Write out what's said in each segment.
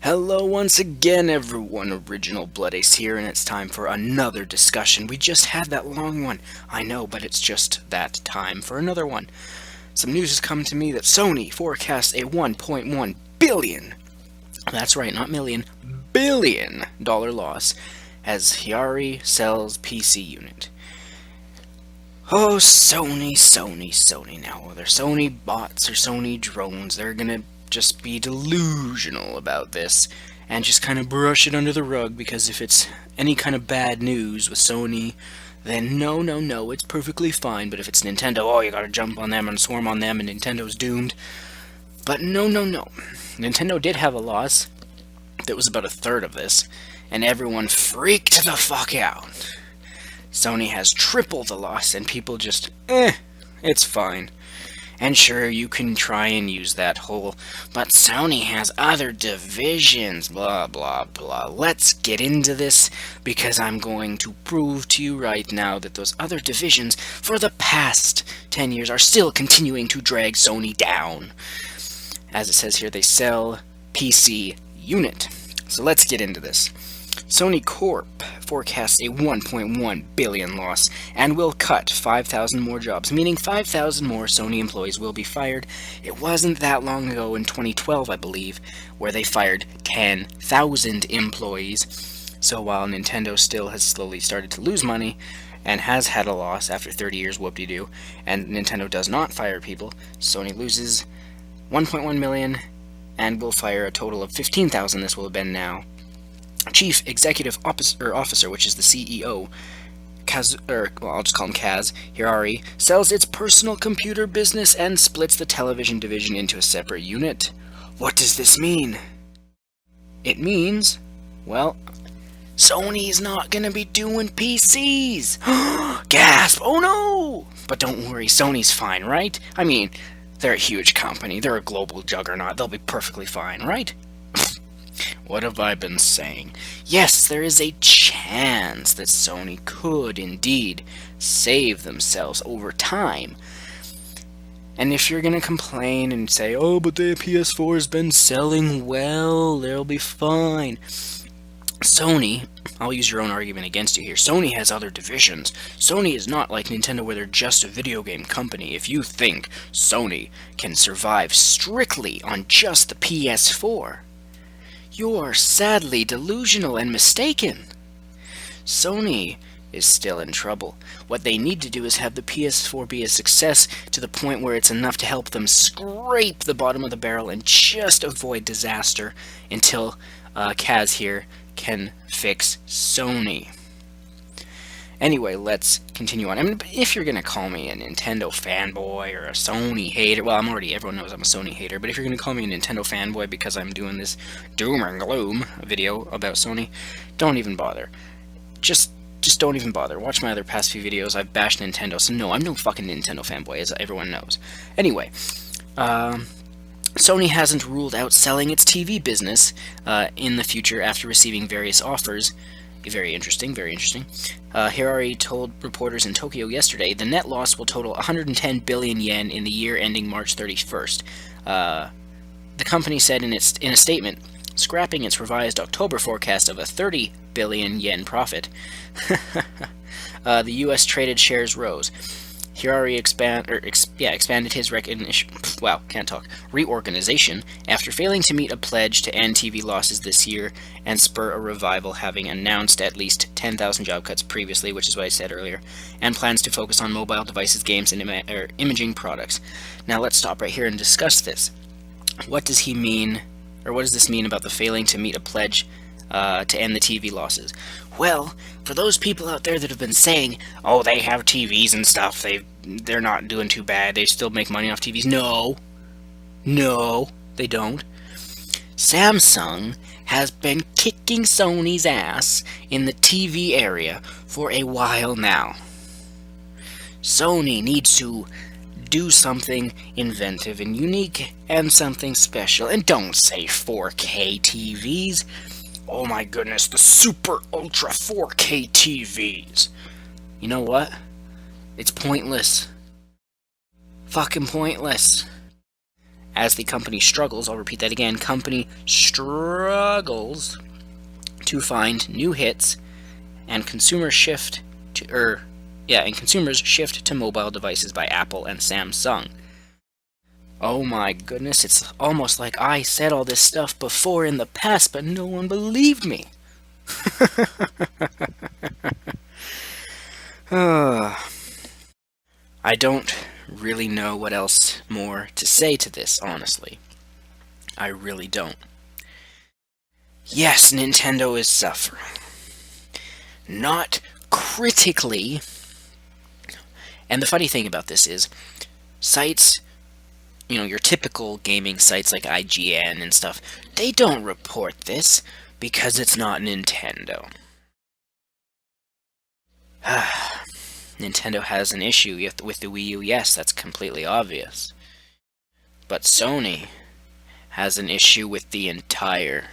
Hello once again everyone, Original Blood Ace here, and it's time for another discussion. We just had that long one, I know, but it's just that time for another one. Some news has come to me that Sony forecasts a $1.1 billion, that's right, not million, billion dollar loss as Hiari sells PC unit. Oh, Sony now. They're Sony bots or Sony drones. They're gonna just be delusional about this and just kind of brush it under the rug, because if it's any kind of bad news with Sony, then no, it's perfectly fine. But if it's Nintendo, oh, you gotta jump on them and swarm on them and Nintendo's doomed. But no. Nintendo did have a loss that was about a third of this, and everyone freaked the fuck out. Sony has triple the loss, and people just, it's fine. And sure, you can try and use that whole, but Sony has other divisions, blah, blah, blah. Let's get into this, because I'm going to prove to you right now that those other divisions, for the past 10 years, are still continuing to drag Sony down. As it says here, they sell PC unit. So let's get into this. Sony Corp forecasts a $1.1 billion loss and will cut 5,000 more jobs, meaning 5,000 more Sony employees will be fired. It wasn't that long ago, in 2012, I believe, where they fired 10,000 employees. So while Nintendo still has slowly started to lose money and has had a loss after 30 years, whoop-de-doo, and Nintendo does not fire people, Sony loses 1.1 million and will fire a total of 15,000. This will have been now. Chief Executive Officer, which is the CEO, I'll just call him Kaz, Hiari, sells its personal computer business and splits the television division into a separate unit. What does this mean? It means, well, Sony's not gonna be doing PCs! Gasp! Oh no! But don't worry, Sony's fine, right? I mean, they're a huge company, they're a global juggernaut, they'll be perfectly fine, right? What have I been saying? Yes, there is a chance that Sony could indeed save themselves over time. And if you're gonna complain and say, oh, but the PS4 has been selling well, they'll be fine. Sony, I'll use your own argument against you here, Sony has other divisions. Sony is not like Nintendo, where they're just a video game company. If you think Sony can survive strictly on just the PS4, you're sadly delusional and mistaken. Sony is still in trouble. What they need to do is have the PS4 be a success to the point where it's enough to help them scrape the bottom of the barrel and just avoid disaster until Kaz here can fix Sony. Anyway, let's continue on. I mean, if you're going to call me a Nintendo fanboy or a Sony hater, well, everyone knows I'm a Sony hater, but if you're going to call me a Nintendo fanboy because I'm doing this doom and gloom video about Sony, don't even bother. Just don't even bother. Watch my other past few videos. I've bashed Nintendo, so no, I'm no fucking Nintendo fanboy, as everyone knows. Anyway, Sony hasn't ruled out selling its TV business in the future after receiving various offers. Very interesting. Hiari told reporters in Tokyo yesterday the net loss will total 110 billion yen in the year ending March 31st. The company said in a statement, scrapping its revised October forecast of a 30 billion yen profit. The U.S. traded shares rose. Hiari expanded his reorganization after failing to meet a pledge to end TV losses this year and spur a revival, having announced at least 10,000 job cuts previously, which is what I said earlier, and plans to focus on mobile devices, games, and imaging products. Now let's stop right here and discuss this. What does he mean, or what does this mean about the failing to meet a pledge to end the TV losses? Well, for those people out there that have been saying, oh, they have TVs and stuff, they're not doing too bad, they still make money off TVs. No, they don't. Samsung has been kicking Sony's ass in the TV area for a while now. Sony needs to do something inventive and unique and something special. And don't say 4K TVs. Oh my goodness, the super ultra 4K TVs. You know what? It's pointless. Fucking pointless. As the company struggles, I'll repeat that again, company struggles to find new hits, and consumers shift to mobile devices by Apple and Samsung. Oh my goodness, it's almost like I said all this stuff before in the past, but no one believed me. I don't really know what else more to say to this, honestly. I really don't. Yes, Nintendo is suffering. Not critically. And the funny thing about this is, sites, your typical gaming sites like IGN and stuff, they don't report this because it's not Nintendo. Nintendo has an issue with the Wii U, yes, that's completely obvious. But Sony has an issue with the entire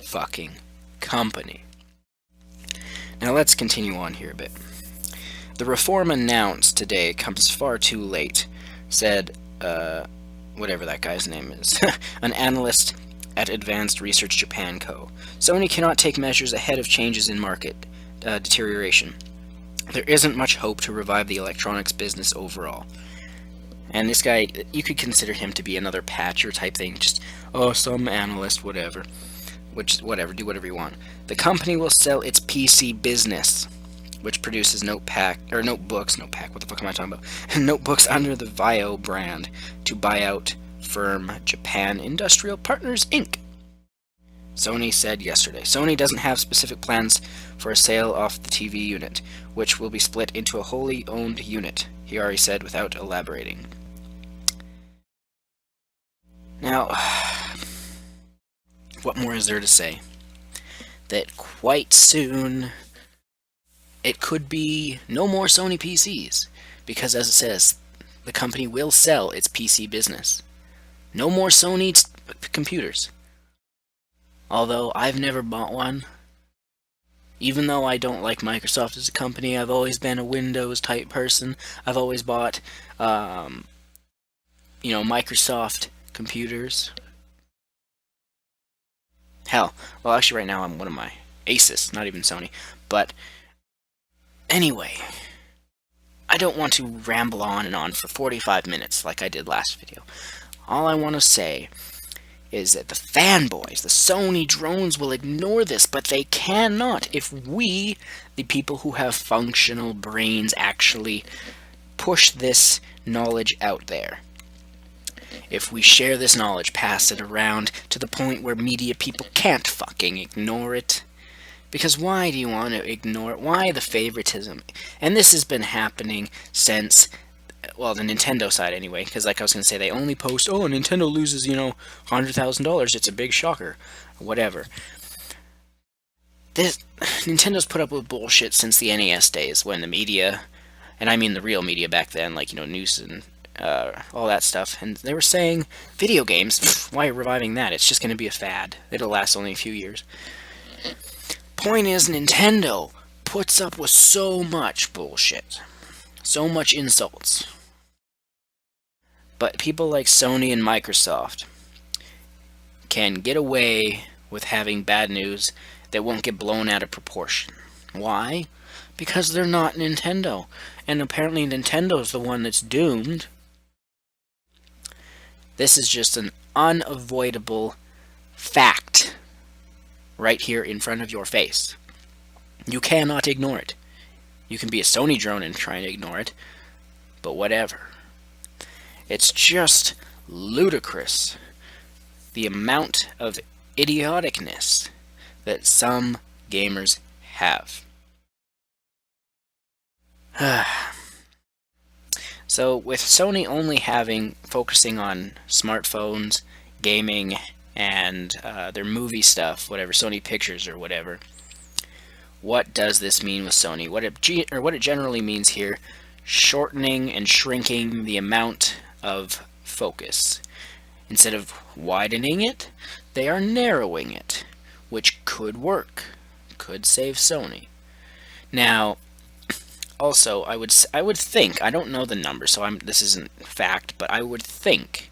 fucking company. Now let's continue on here a bit. The reform announced today comes far too late, said, whatever that guy's name is, an analyst at Advanced Research Japan Co. Sony cannot take measures ahead of changes in market deterioration. There isn't much hope to revive the electronics business overall. And this guy, you could consider him to be another patcher type thing, just, some analyst, whatever. Whatever, do whatever you want. The company will sell its PC business, which produces notebooks, what the fuck am I talking about? Notebooks under the Vio brand, to buy out firm Japan Industrial Partners, Inc. Sony said yesterday. Sony doesn't have specific plans for a sale off the TV unit, which will be split into a wholly owned unit, Hiari said without elaborating. Now, what more is there to say? That quite soon it could be no more Sony PCs, because as it says, the company will sell its PC business. No more Sony computers. Although I've never bought one. Even though I don't like Microsoft as a company, I've always been a Windows type person. I've always bought, Microsoft computers. Hell, well, actually right now what am I? Asus, not even Sony. But anyway, I don't want to ramble on and on for 45 minutes like I did last video. All I want to say is that the fanboys, the Sony drones, will ignore this, but they cannot if we, the people who have functional brains, actually push this knowledge out there. If we share this knowledge, pass it around to the point where media people can't fucking ignore it. Because why do you want to ignore it? Why the favoritism? And this has been happening since, well, the Nintendo side anyway, because like I was going to say, they only post, Nintendo loses, $100,000, it's a big shocker, whatever. Nintendo's put up with bullshit since the NES days, when the media, and I mean the real media back then, like, news and all that stuff, and they were saying, video games, why are you reviving that? It's just going to be a fad. It'll last only a few years. Point is, Nintendo puts up with so much bullshit. So much insults. But people like Sony and Microsoft can get away with having bad news that won't get blown out of proportion. Why? Because they're not Nintendo. And apparently Nintendo's the one that's doomed. This is just an unavoidable fact right here in front of your face. You cannot ignore it. You can be a Sony drone and try and ignore it, but whatever. It's just ludicrous, the amount of idioticness that some gamers have. So with Sony only focusing on smartphones, gaming, and their movie stuff, whatever, Sony Pictures or whatever, what does this mean with Sony? What it generally means here, shortening and shrinking the amount of focus. Instead of widening it, they are narrowing it, which could work, could save Sony. Now, also, I would think, I don't know the number, so this isn't fact, but I would think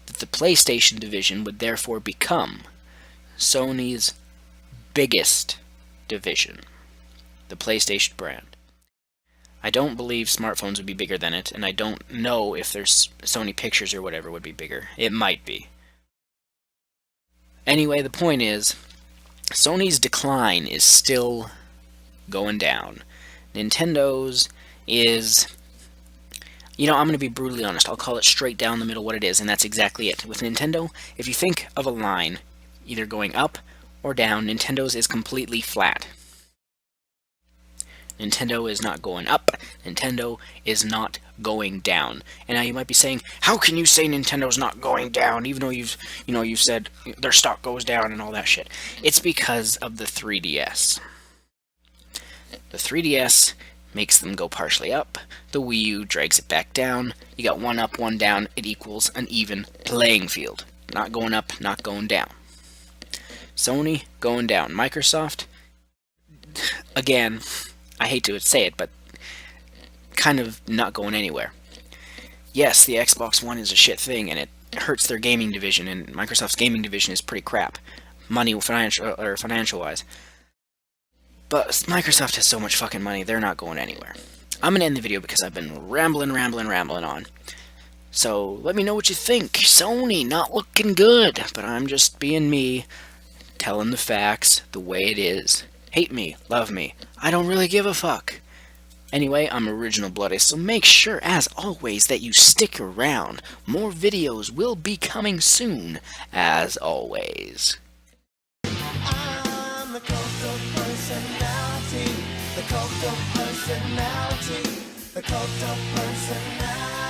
that the PlayStation division would therefore become Sony's biggest division, the PlayStation brand. I don't believe smartphones would be bigger than it, and I don't know if there's Sony Pictures or whatever would be bigger. It might be. Anyway, the point is, Sony's decline is still going down. Nintendo's is, I'm going to be brutally honest. I'll call it straight down the middle what it is, and that's exactly it. With Nintendo, if you think of a line either going up or down, Nintendo's is completely flat. Nintendo is not going up. Nintendo is not going down. And now you might be saying, how can you say Nintendo's not going down, even though you've said their stock goes down and all that shit? It's because of the 3DS. The 3DS makes them go partially up. The Wii U drags it back down. You got one up, one down. It equals an even playing field. Not going up, not going down. Sony going down. Microsoft, again, I hate to say it, but kind of not going anywhere. Yes, the Xbox One is a shit thing, and it hurts their gaming division, and Microsoft's gaming division is pretty crap, financial-wise. But Microsoft has so much fucking money, they're not going anywhere. I'm gonna end the video because I've been rambling on. So let me know what you think. Sony, not looking good, but I'm just being me, telling the facts the way it is. Hate me, love me, I don't really give a fuck. Anyway, I'm Original Bloody, so make sure, as always, that you stick around. More videos will be coming soon, as always. I'm the cult of personality, the cult of personality, the cult of personality.